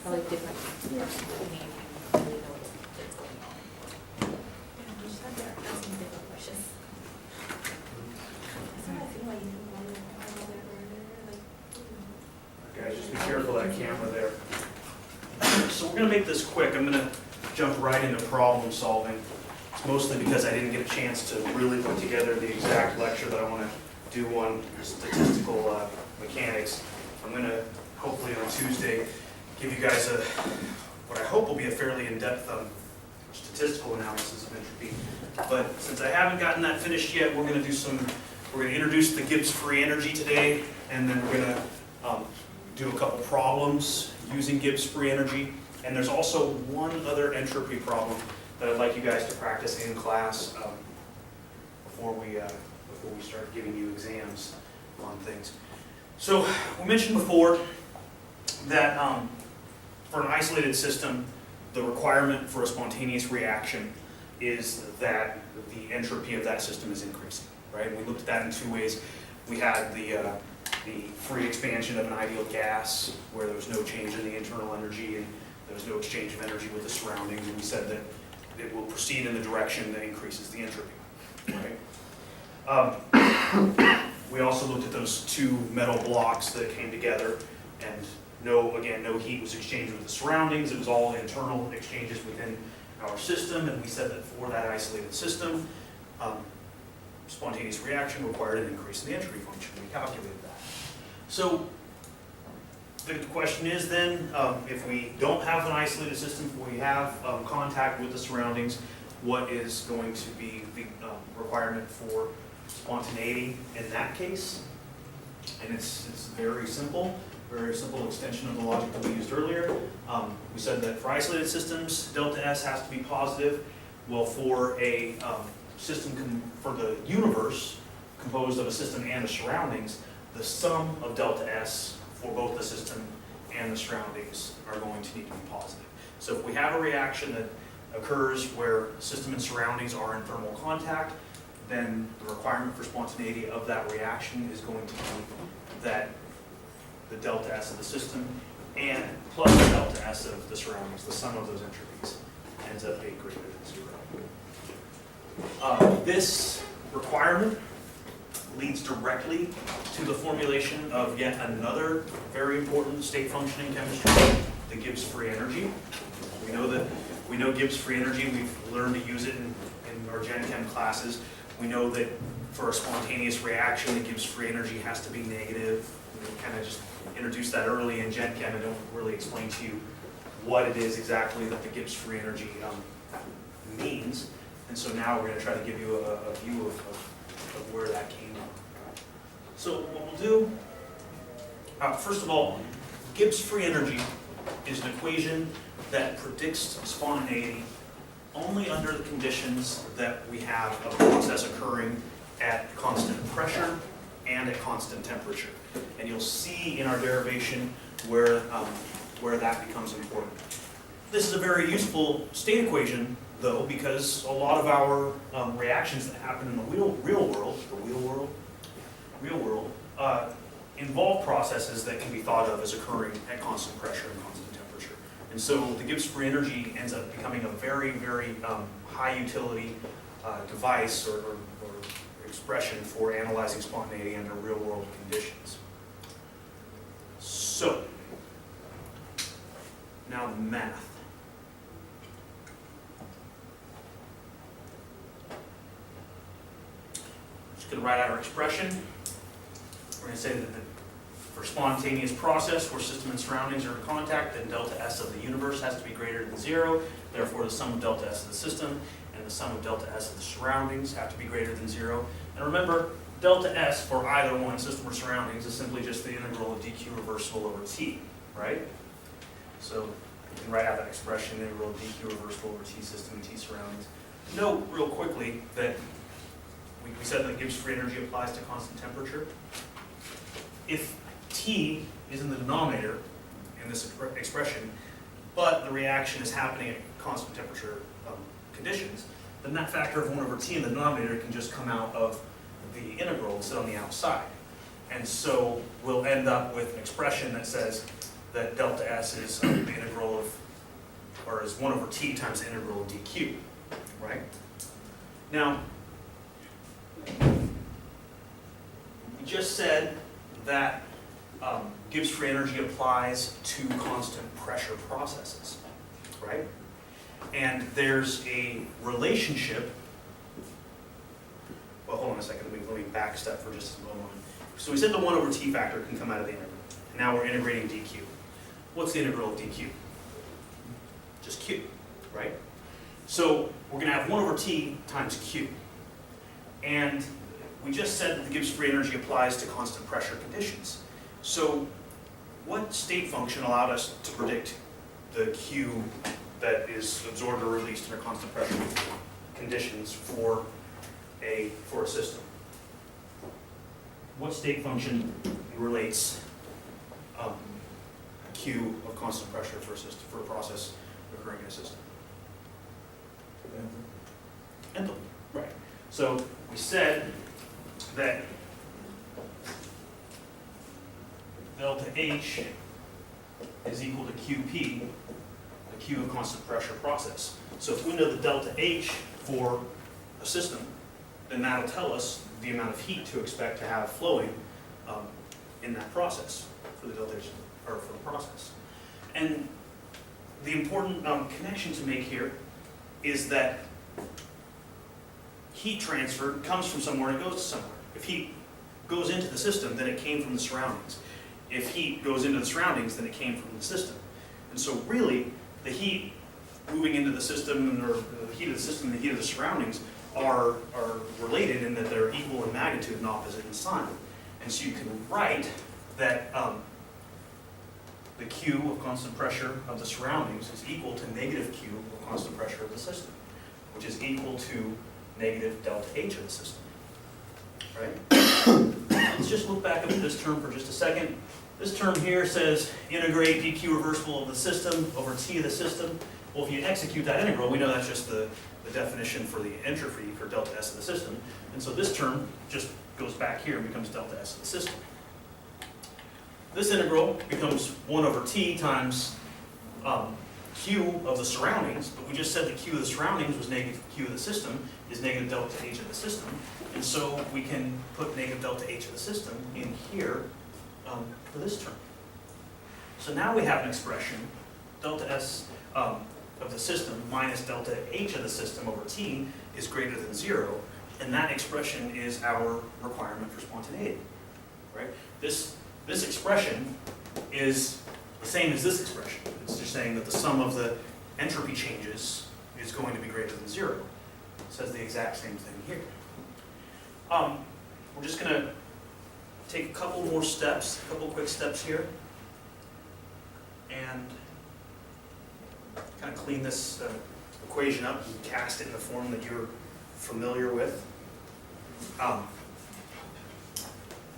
probably different person meaning and really know what's going on. Yeah, we just have to ask some different questions. That's what I feel like you can like, Guys, just be careful of that camera there. So we're going to make this quick. I'm going to jump right into problem solving. It's mostly because I didn't get a chance to really put together the exact lecture that I want to do on statistical mechanics. I'm going to, hopefully on Tuesday, give you guys what I hope will be a fairly in-depth statistical analysis of entropy. But since I haven't gotten that finished yet, we're going to introduce the Gibbs free energy today, and then we're going to do a couple problems using Gibbs free energy. And there's also one other entropy problem that I'd like you guys to practice in class before we start giving you exams on things. So we mentioned before that for an isolated system, the requirement for a spontaneous reaction is that the entropy of that system is increasing, right? We looked at that in two ways. We had the free expansion of an ideal gas, where there was no change in the internal energy and there was no exchange of energy with the surroundings, and we said that it will proceed in the direction that increases the entropy, right? We also looked at those two metal blocks that came together, and no heat was exchanged with the surroundings. It was all internal exchanges within our system, and we said that for that isolated system, spontaneous reaction required an increase in the entropy function. We calculated that. So the question is then, if we don't have an isolated system, if we have contact with the surroundings, what is going to be the requirement for spontaneity in that case? And it's very simple extension of the logic that we used earlier. We said that for isolated systems, delta S has to be positive. Well, for a system, for the universe composed of a system and the surroundings, the sum of delta S for both the system and the surroundings are going to need to be positive. So if we have a reaction that occurs where system and surroundings are in thermal contact, then the requirement for spontaneity of that reaction is going to be that the delta S of the system and plus the delta S of the surroundings, the sum of those entropies, ends up being greater than 0. This requirement leads directly to the formulation of yet another very important state function in chemistry, the Gibbs free energy. We know Gibbs free energy. We've learned to use it in our Gen Chem classes. We know that for a spontaneous reaction, the Gibbs free energy has to be negative. We kind of just introduced that early in Gen Chem and don't really explain to you what it is exactly that the Gibbs free energy means. And so now we're going to try to give you a view of where that came from. So what we'll do, first of all, Gibbs free energy is an equation that predicts spontaneity only under the conditions that we have a process occurring at constant pressure and at constant temperature. And you'll see in our derivation where that becomes important. This is a very useful state equation, though, because a lot of our reactions that happen in the real world involve processes that can be thought of as occurring at constant pressure and constant temperature. And so the Gibbs free energy ends up becoming a very, very high utility device or expression for analyzing spontaneity under real world conditions. So, now the math. Just going to write out our expression. We're going to say that for spontaneous process where system and surroundings are in contact, then delta S of the universe has to be greater than 0. Therefore, the sum of delta S of the system and the sum of delta S of the surroundings have to be greater than 0. And remember, delta S for either one, system or surroundings, is simply just the integral of dq reversible over t, right? So you can write out that expression, integral of dq reversible over t system and t surroundings. Note real quickly that we said that Gibbs free energy applies to constant temperature. If T is in the denominator in this expression, but the reaction is happening at constant temperature conditions, then that factor of 1 over T in the denominator can just come out of the integral and sit on the outside. And so we'll end up with an expression that says that delta S is the integral of, or is 1 over t times the integral of dq, right? Now, we just said that Gibbs free energy applies to constant pressure processes, right? And there's a relationship. Well, hold on a second. Let me back step for just a moment. So we said the 1 over t factor can come out of the integral. Now we're integrating dq. What's the integral of dq? Just q, right? So we're going to have 1 over t times q. And we just said that the Gibbs free energy applies to constant pressure conditions. So what state function allowed us to predict the q that is absorbed or released under constant pressure conditions for a system? What state function relates q of constant pressure for a system, for a process occurring in a system? Enthalpy, right. So we said that delta H is equal to QP, the Q of constant pressure process. So if we know the delta H for a system, then that'll tell us the amount of heat to expect to have flowing in that process for the delta H, or for the process. And the important connection to make here is that heat transfer comes from somewhere and it goes to somewhere. If heat goes into the system, then it came from the surroundings. If heat goes into the surroundings, then it came from the system. And so really, the heat moving into the system, or the heat of the system and the heat of the surroundings, are related in that they're equal in magnitude and opposite in sign. And so you can write that the Q of constant pressure of the surroundings is equal to negative Q of constant pressure of the system, which is equal to negative delta H of the system, right? Let's just look back at this term for just a second. This term here says integrate dq reversible of the system over t of the system. Well, if you execute that integral, we know that's just the definition for the entropy for delta S of the system. And so this term just goes back here and becomes delta S of the system. This integral becomes 1 over t times q of the surroundings, but we just said that q of the surroundings was negative q of the system is negative delta H of the system. And so we can put negative delta H of the system in here for this term. So now we have an expression, delta S of the system minus delta H of the system over t is greater than 0, and that expression is our requirement for spontaneity, right? This expression is the same as this expression. It's just saying that the sum of the entropy changes is going to be greater than 0. It says the exact same thing here. We're just going to take a couple more steps, a couple quick steps here, and kind of clean this equation up and cast it in the form that you're familiar with.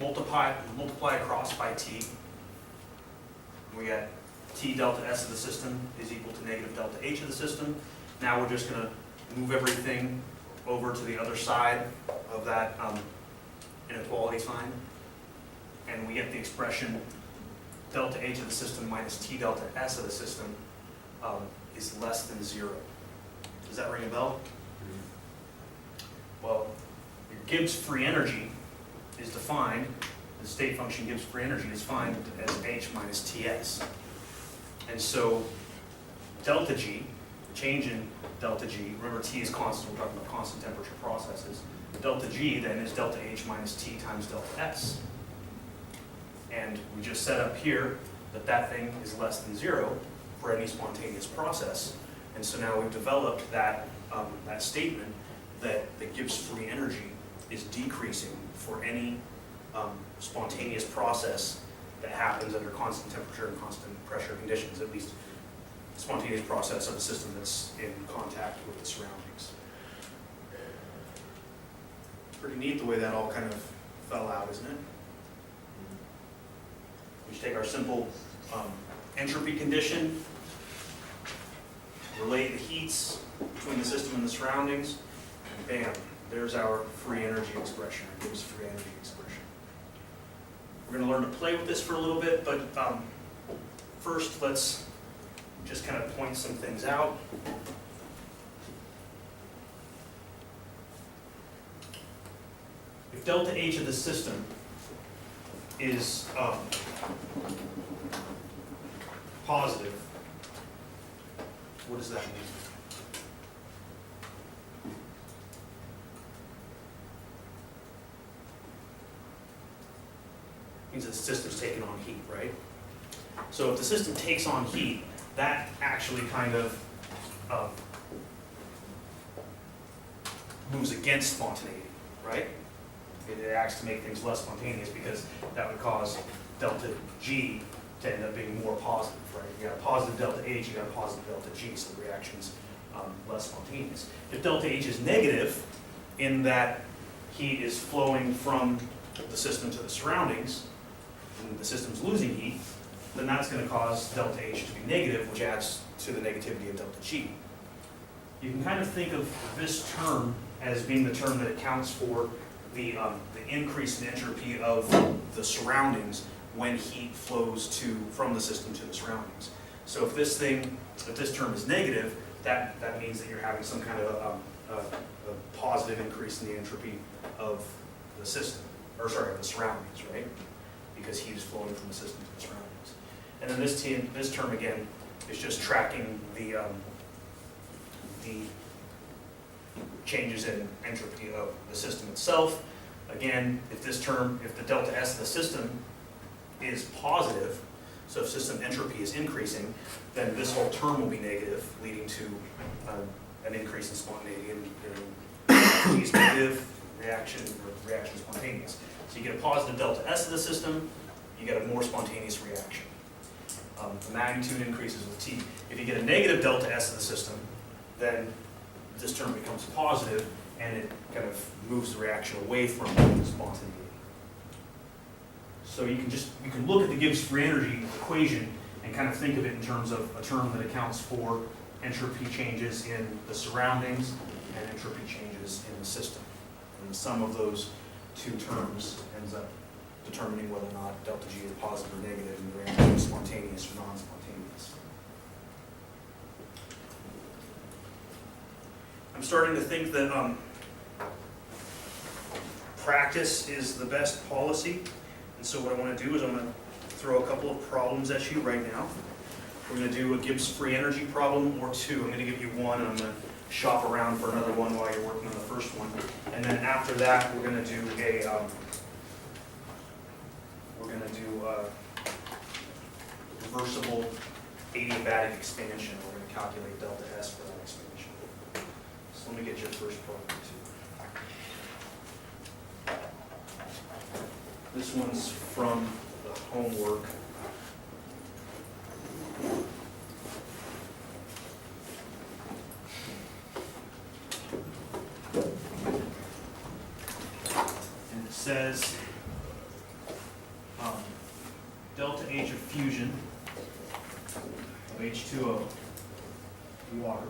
Multiply across by t. We got t delta S of the system is equal to negative delta H of the system. Now we're just going to move everything over to the other side of that inequality sign, and we get the expression delta H of the system minus t delta S of the system is less than 0. Does that ring a bell? Well, your Gibbs free energy is defined, the state function Gibbs free energy is defined as H minus Ts. And so delta G, the change in delta G, remember T is constant, we're talking about constant temperature processes. Delta G then is delta H minus T times delta S. And we just set up here that that thing is less than 0 for any spontaneous process. And so now we've developed that, that statement that the Gibbs free energy is decreasing for any spontaneous process that happens under constant temperature and constant pressure conditions, at least spontaneous process of a system that's in contact with the surroundings. Pretty neat the way that all kind of fell out, isn't it? We just take our simple entropy condition, relate the heats between the system and the surroundings, and bam, there's our free energy expression, our Gibbs free energy expression. We're going to learn to play with this for a little bit, but first, let's just kind of point some things out. If delta H of the system is positive, what does that mean? Means that the system's taking on heat, right? So if the system takes on heat, that actually kind of moves against spontaneity, right? It acts to make things less spontaneous because that would cause delta G to end up being more positive, right? You got a positive delta H, you got a positive delta G, so the reaction's less spontaneous. If delta H is negative, in that heat is flowing from the system to the surroundings, and the system's losing heat, then that's going to cause delta H to be negative, which adds to the negativity of delta G. You can kind of think of this term as being the term that accounts for the increase in entropy of the surroundings when heat flows from the system to the surroundings. So if this term is negative, that means that you're having some kind of a positive increase in the entropy of the system, of the surroundings, right? Because heat is flowing from the system to the surroundings. And then this term again is just tracking the changes in entropy of the system itself. Again, if the delta S of the system is positive, so if system entropy is increasing, then this whole term will be negative, leading to an increase in spontaneity. And G is negative, reaction spontaneous. So you get a positive delta S of the system, you get a more spontaneous reaction. The magnitude increases with T. If you get a negative delta S of the system, then this term becomes positive, and it kind of moves the reaction away from spontaneity. So you can look at the Gibbs free energy equation and kind of think of it in terms of a term that accounts for entropy changes in the surroundings and entropy changes in the system. And the sum of those two terms ends up determining whether or not delta G is positive or negative, and the reaction is spontaneous or non-spontaneous. I'm starting to think that practice is the best policy, and so what I want to do is I'm going to throw a couple of problems at you right now. We're going to do a Gibbs free energy problem or two. I'm going to give you one, and I'm going to shop around for another one while you're working on the first one. And then after that, we're going to do reversible adiabatic expansion. We're going to calculate delta S for that expansion. So let me get your first problem too. This one's from the homework. And it says delta H of fusion of H2O water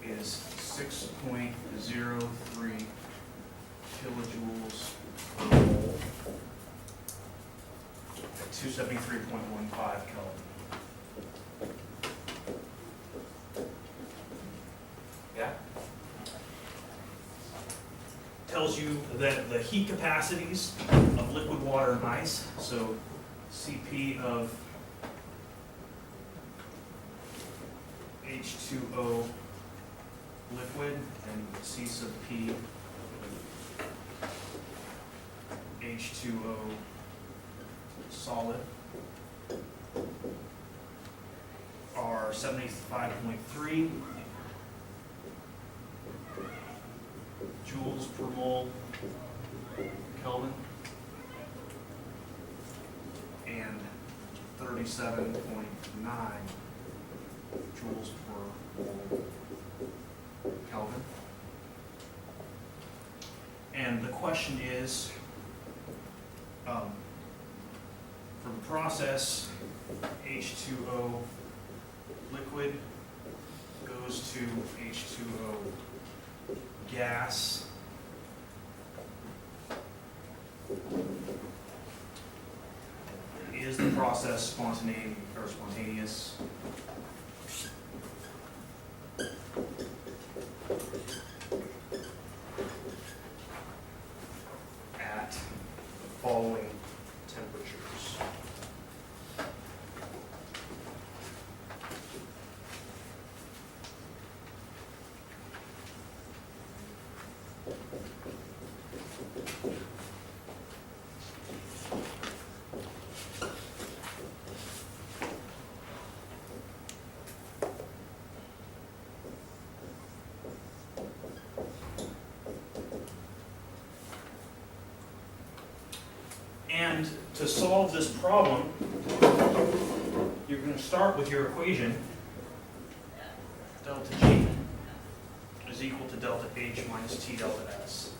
is 6.03 kilojoules per mole at 273.15 Kelvin. Yeah? Tells you that the heat capacities of liquid water and ice, so Cp of H2O liquid and C sub P H2O solid are 75.3 joules per mole Kelvin and 37.9 joules per mole Kelvin. And the question is, for the process, H2O liquid goes to H2O gas. is the process spontaneous? At the following temperatures. And to solve this problem, you're going to start with your equation, delta G is equal to delta H minus T delta S.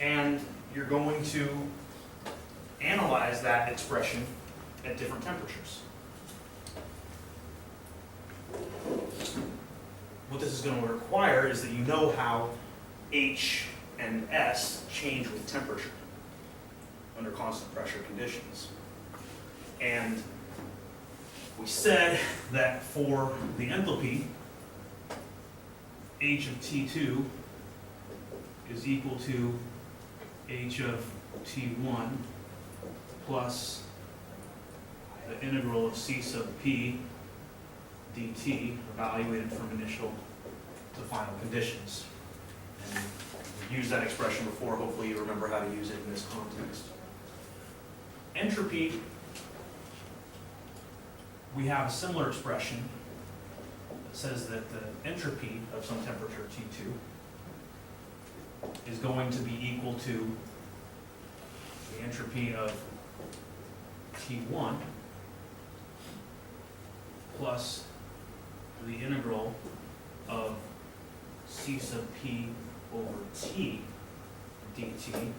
And you're going to analyze that expression at different temperatures. What this is going to require is that you know how H and S change with temperature under constant pressure conditions. And we said that for the enthalpy, H of T2 is equal to H of T1 plus the integral of C sub P dt evaluated from initial to final conditions. And we've used that expression before. Hopefully you remember how to use it in this context. Entropy, we have a similar expression that says that the entropy of some temperature T2 is going to be equal to the entropy of T1 plus the integral of C sub P over T dt.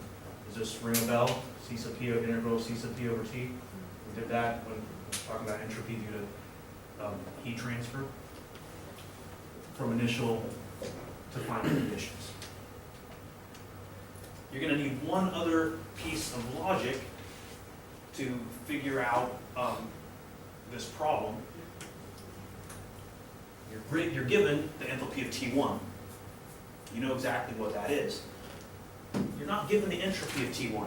Does this ring a bell? C sub P of integral of C sub P over T? We did that when we were talking about entropy due to heat transfer from initial to final conditions. You're going to need one other piece of logic to figure out this problem. You're given the enthalpy of T1. You know exactly what that is. You're not given the entropy of T1.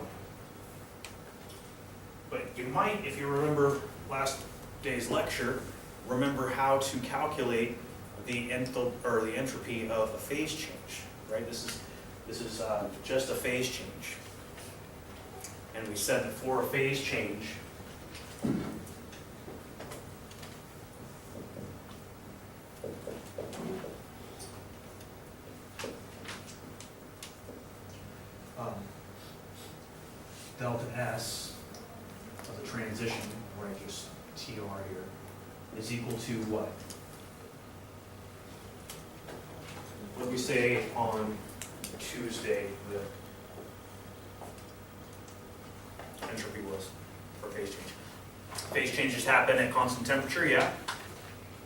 But you might, if you remember last day's lecture, remember how to calculate the entropy of a phase change, right? This is just a phase change. And we said that for a phase change, delta S of the transition, where I just TR here, is equal to what? What did we say on Tuesday the entropy was for phase change? Phase changes happen at constant temperature, yeah.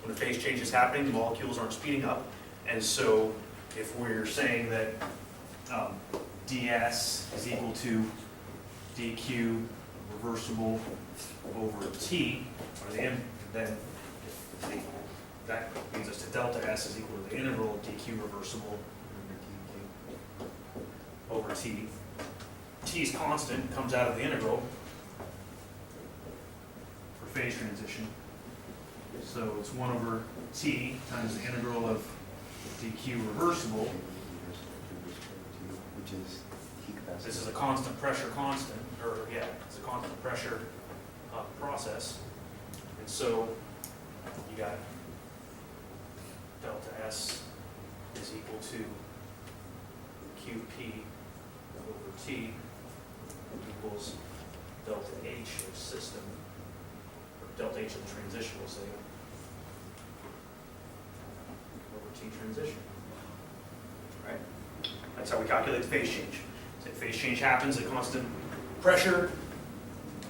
When a phase change is happening, the molecules aren't speeding up. And so if we're saying that ds is equal to dq reversible over t, then that leads us to delta s is equal to the integral of dq reversible over t. T is constant, comes out of the integral for phase transition. So it's 1 over t times the integral of dq reversible. Which is heat capacity. This is a constant pressure constant, or yeah, it's a constant pressure process. And so you got delta S is equal to QP over T equals delta H of the system, or delta H of the transition, we'll say, over T transition. Right? That's how we calculate the phase change. So if phase change happens at constant pressure,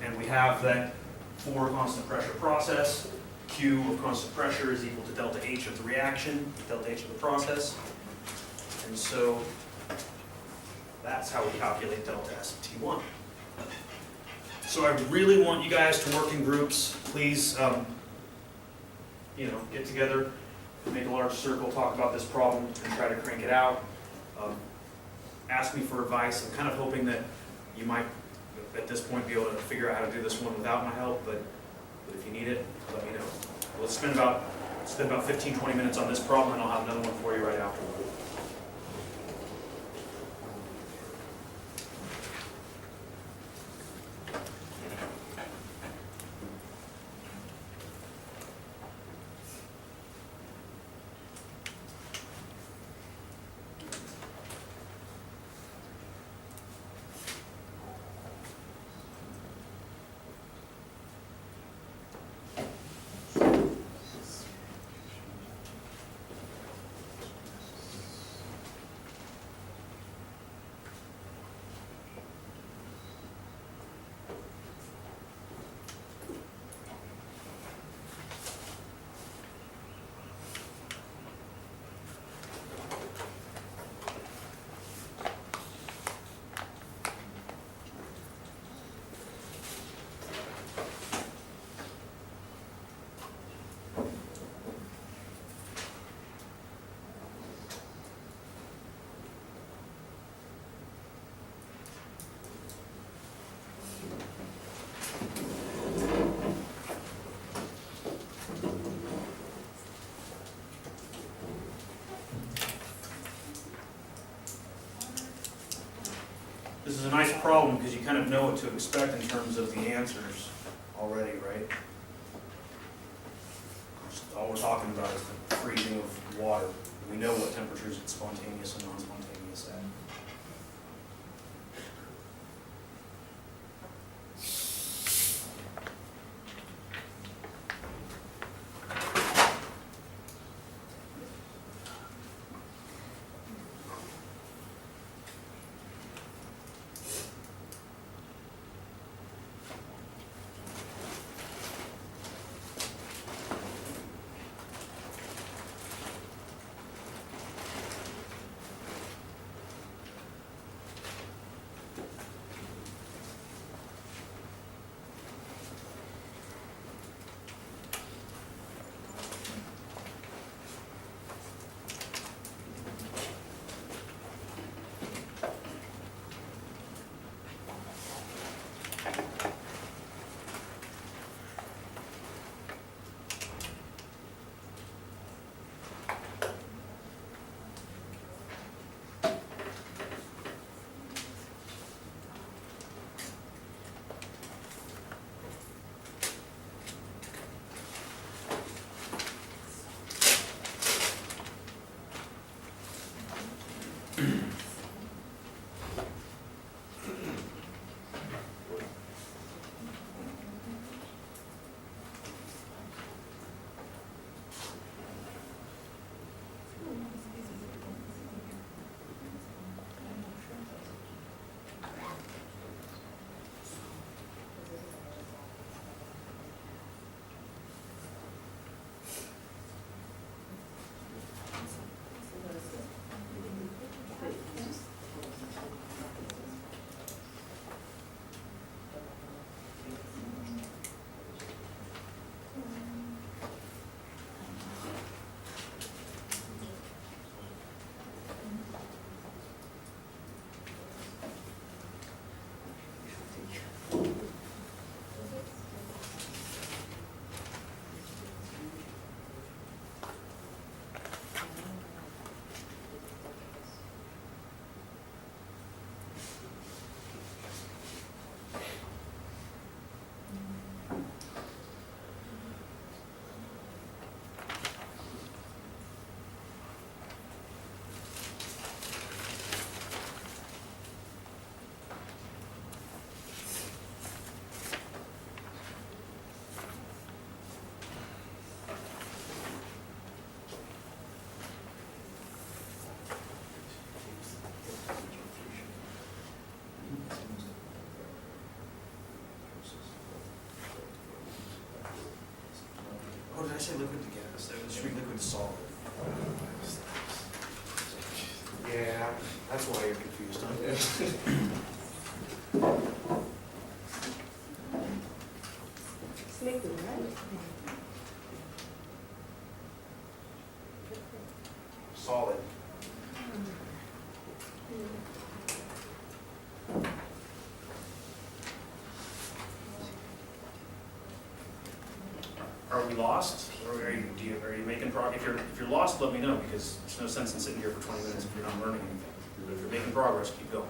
and we have that for constant pressure process, Q of constant pressure is equal to delta H of the reaction, delta H of the process. And so that's how we calculate delta S of T1. So I really want you guys to work in groups. Please, get together, make a large circle, talk about this problem, and try to crank it out. Ask me for advice. I'm kind of hoping that you might, at this point, be able to figure out how to do this one without my help, but if you need it, let me know. Let's spend about 15, 20 minutes on this problem, and I'll have another one for you right afterward. This is a nice problem because you kind of know what to expect in terms of the answers already, right? All we're talking about is the freezing of water. We know what temperatures it's spontaneous and non-spontaneous at. Oh, did I say liquid to gas? That was liquid to solid. Yeah, that's why you're confused, huh? Solid. Are we lost? Or are you making progress? If you're lost, let me know, because there's no sense in sitting here for 20 minutes if you're not learning anything. But if you're making progress, keep going.